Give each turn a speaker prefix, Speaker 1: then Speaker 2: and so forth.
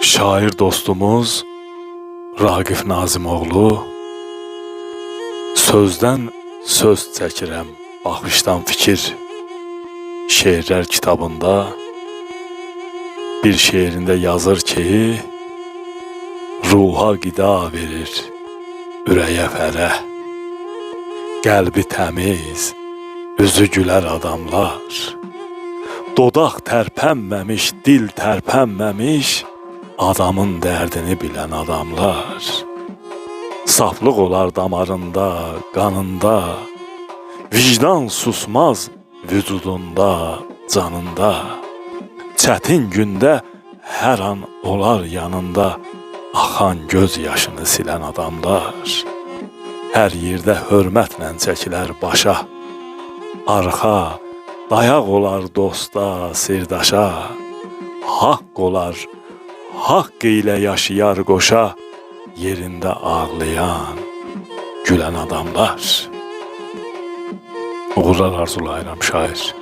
Speaker 1: Şair dostumuz Ragif Nazimoğlu sözdən söz çəkirəm, baxışdan fikir şeirlər kitabında bir şeirində yazır ki, ruha qida verir, ürəyə fərəh, qəlbi təmiz, üzü gülər adamlar, dodaq tərpənməmiş, dil tərpənməmiş, adamın dərdini bilən adamlar. Saflıq olar damarında, qanında, vicdan susmaz vücudunda, canında. Çətin gündə hər an olar yanında, axan göz yaşını silən adamlar. Hər yerdə hörmətlə çəkilər başa, arxa, dayaq olar dosta, sirdaşa, haqq olar, haqq ilə yaşayar qoşa, yerində ağlayan, gülən adamlar. Uğurlar arzulayıram şair.